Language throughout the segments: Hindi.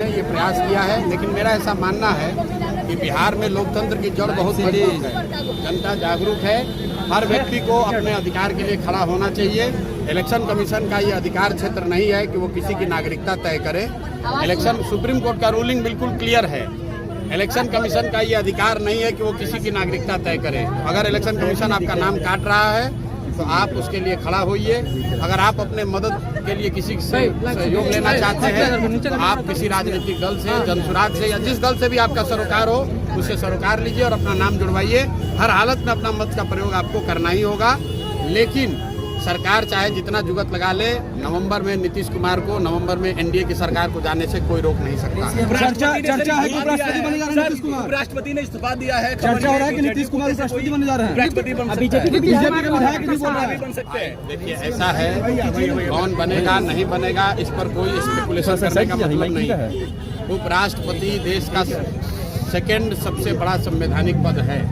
ये प्रयास किया है, लेकिन मेरा ऐसा मानना है कि बिहार में लोकतंत्र की जड़ बहुत मजबूत है, जनता जागरूक है, हर व्यक्ति को अपने अधिकार के लिए खड़ा होना चाहिए। इलेक्शन कमीशन का ये अधिकार क्षेत्र नहीं है कि वो किसी की नागरिकता तय करे। इलेक्शन सुप्रीम कोर्ट का रूलिंग बिल्कुल क्लियर है। इलेक्शन कमीशन का ये अधिकार नहीं है कि वो किसी की नागरिकता तय करे। अगर इलेक्शन कमीशन आपका नाम काट रहा है तो आप उसके लिए खड़ा होइए। अगर आप अपने मदद के लिए किसी से सहयोग लेना चाहते हैं तो आप किसी राजनीतिक दल से, जनसुराज से या जिस दल से भी आपका सरोकार हो उससे सरोकार लीजिए और अपना नाम जुड़वाइए। हर हालत में अपना मत का प्रयोग आपको करना ही होगा। लेकिन सरकार चाहे जितना जुगत लगा ले, नवंबर में नीतीश कुमार को, नवंबर में एनडीए की सरकार को जाने से कोई रोक नहीं सकता। चर्चा है कि उपराष्ट्रपति बने जा रहे हैं नीतीश कुमार। उपराष्ट्रपति ने इस्तीफा दिया है। चर्चा हो रहा है कि नीतीश कुमार उपराष्ट्रपति बने जा रहे हैं। बीजेपी के विधायक नहीं बोल रहे बन सकते हैं। देखिए ऐसा है, कौन बनेगा नहीं बनेगा इस पर कोई स्पेकुलेशन करने का मतलब नहीं है। उपराष्ट्रपति देश का सेकेंड सबसे बड़ा संवैधानिक पद है।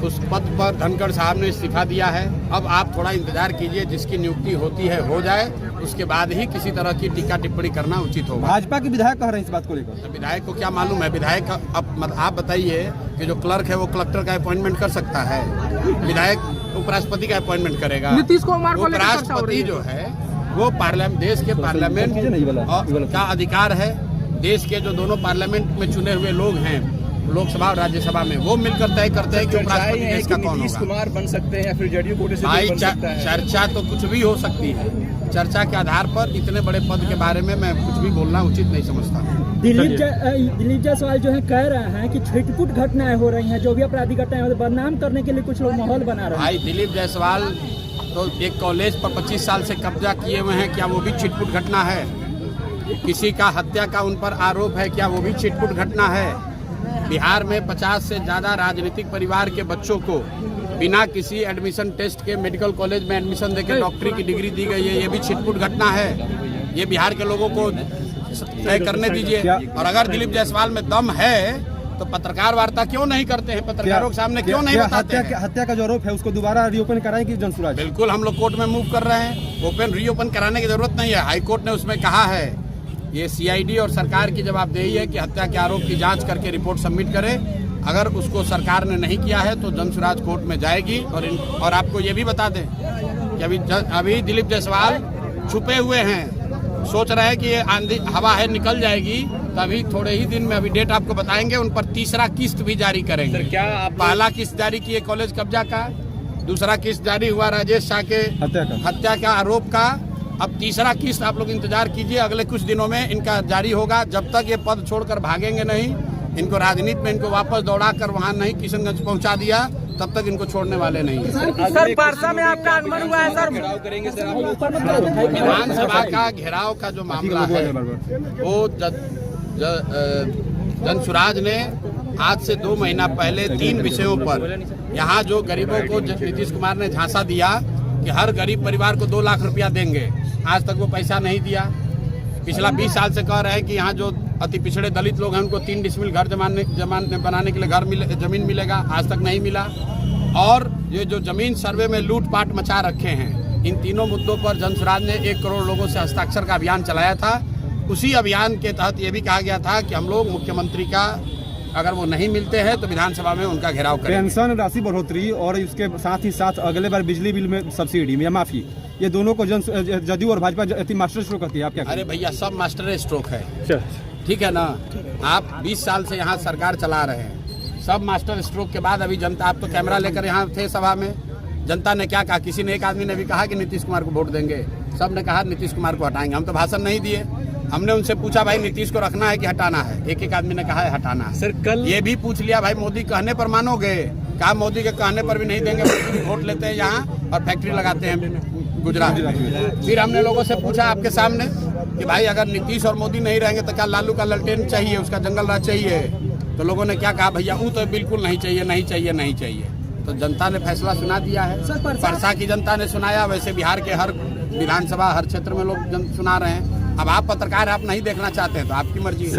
उस पद पर धनखड़ साहब ने इस्तीफा दिया है। अब आप थोड़ा इंतजार कीजिए, जिसकी नियुक्ति होती है हो जाए, उसके बाद ही किसी तरह की टीका टिप्पणी करना उचित होगा। भाजपा के विधायक कह रहे हैं इस बात को लेकर। तो विधायक को क्या मालूम है? विधायक अब आप बताइए कि जो क्लर्क है वो कलेक्टर का अपॉइंटमेंट कर सकता है, विधायक उपराष्ट्रपति का अपॉइंटमेंट करेगा। नीतीश कुमार को उपराष्ट्रपति जो है वो देश के पार्लियामेंट का अधिकार है। देश के जो दोनों पार्लियामेंट में चुने हुए लोग हैं, लोकसभा और राज्यसभा में, वो मिलकर तय करते हैं कि उपराष्ट्रपति देश का कौन नीतीश होगा। कुमार बन सकते हैं या फिर जदयू कोटे से भाई बन सकता है। चर्चा तो कुछ भी हो सकती है। चर्चा के आधार पर इतने बड़े पद के बारे में मैं कुछ भी बोलना उचित नहीं समझता। दिलीप जायसवाल जो है कह रहे हैं कि छिटपुट घटनाएं हो रही हैं, जो भी आपराधिक घटनाएं बदनाम करने के लिए कुछ लोग माहौल बना रहे हैं। भाई दिलीप जायसवाल तो एक कॉलेज पर 25 साल से कब्जा किए हुए हैं, क्या वो भी छिटपुट घटना है? किसी का हत्या का उन पर आरोप है, क्या वो भी छिटपुट घटना है? बिहार में 50 से ज़्यादा राजनीतिक परिवार के बच्चों को बिना किसी एडमिशन टेस्ट के मेडिकल कॉलेज में एडमिशन देकर डॉक्टरी की डिग्री दी गई है, ये भी छिटपुट घटना है। ये बिहार के लोगों को तय करने दीजिए। और अगर दिलीप जायसवाल में दम है तो पत्रकार वार्ता क्यों नहीं करते हैं? पत्रकारों के सामने क्यों नहीं बताते हैं? हत्या का जो आरोप है उसको दोबारा रीओपन कराएं कि जनसुराज? बिल्कुल, हम लोग कोर्ट में मूव कर रहे हैं। रीओपन कराने की जरूरत नहीं है। हाई कोर्ट ने उसमें कहा है, ये सीआईडी और सरकार की जवाबदेही है कि हत्या के आरोप की जांच करके रिपोर्ट सबमिट करे। अगर उसको सरकार ने नहीं किया है तो जनसुराज कोर्ट में जाएगी। और आपको ये भी बता दें कि अभी दिलीप जायसवाल छुपे हुए हैं, सोच रहे हैं कि ये आंधी हवा है निकल जाएगी, तभी थोड़े ही दिन में, अभी डेट आपको बताएंगे, उन पर तीसरा किस्त भी जारी करेंगे। क्या पहला किस्त जारी किए कॉलेज कब्जा का, दूसरा किस्त जारी हुआ राजेश शाह के हत्या का आरोप का, अब तीसरा किस्त आप लोग इंतजार कीजिए, अगले कुछ दिनों में इनका जारी होगा। जब तक ये पद छोड़कर भागेंगे नहीं, इनको राजनीति में इनको वापस दौड़ा कर वहाँ नहीं किशनगंज पहुँचा दिया, तब तक इनको छोड़ने वाले नहीं है। सर परसा में आपका आगमन हुआ है सर, करेंगे सर। विधानसभा का घेराव का जो मामला है वो जनसुराज ने आज से 2 महीना पहले 3 विषयों पर, यहाँ जो गरीबों को नीतीश कुमार ने झांसा दिया कि हर गरीब परिवार को 2 लाख रुपया देंगे, आज तक वो पैसा नहीं दिया। पिछला 20 साल से कह रहे हैं कि यहाँ जो अति पिछड़े दलित लोग हैं उनको 3 डिसमिल घर बनाने के लिए जमीन मिलेगा, आज तक नहीं मिला। और ये जो जमीन सर्वे में लूटपाट मचा रखे हैं, इन तीनों मुद्दों पर जनसुराज ने 1 करोड़ लोगों से हस्ताक्षर का अभियान चलाया था। उसी अभियान के तहत ये भी कहा गया था कि हम लोग मुख्यमंत्री का, अगर वो नहीं मिलते हैं तो विधानसभा में उनका घेराव करें। पेंशन राशि बढ़ोतरी और इसके साथ ही साथ अगले बार बिजली बिल में सब्सिडी या माफी, ये दोनों को जदयू और भाजपा मास्टर स्ट्रोक करती है। आप क्या? अरे भैया, सब मास्टर स्ट्रोक है, ठीक है ना? आप 20 साल से यहाँ सरकार चला रहे हैं, सब मास्टर स्ट्रोक के बाद अभी जनता, आप तो कैमरा लेकर यहाँ थे सभा में, जनता ने क्या कहा? किसी ने, एक आदमी ने भी कहा कि नीतीश कुमार को वोट देंगे, सब ने कहा नीतीश कुमार को हटाएंगे। हम तो भाषण नहीं दिए, हमने उनसे पूछा भाई नीतीश को रखना है कि हटाना है? एक आदमी ने कहा है हटाना है। सर कल ये भी पूछ लिया भाई मोदी कहने पर मानोगे? कहा मोदी के कहने पर भी नहीं देंगे, वोट लेते हैं यहाँ और फैक्ट्री लगाते हैं गुजरात में। फिर हमने लोगों से पूछा आपके सामने कि भाई अगर नीतीश और मोदी नहीं रहेंगे तो क्या लालू का ललटेन चाहिए, उसका जंगल राज चाहिए? तो लोगों ने क्या कहा? भैया वो तो बिल्कुल नहीं चाहिए, नहीं चाहिए, नहीं चाहिए। तो जनता ने फैसला सुना दिया है। परसा की जनता ने सुनाया, वैसे बिहार के हर विधानसभा, हर क्षेत्र में लोग सुना रहे हैं। अब आप पत्रकार, आप नहीं देखना चाहते हैं तो आपकी मर्जी है।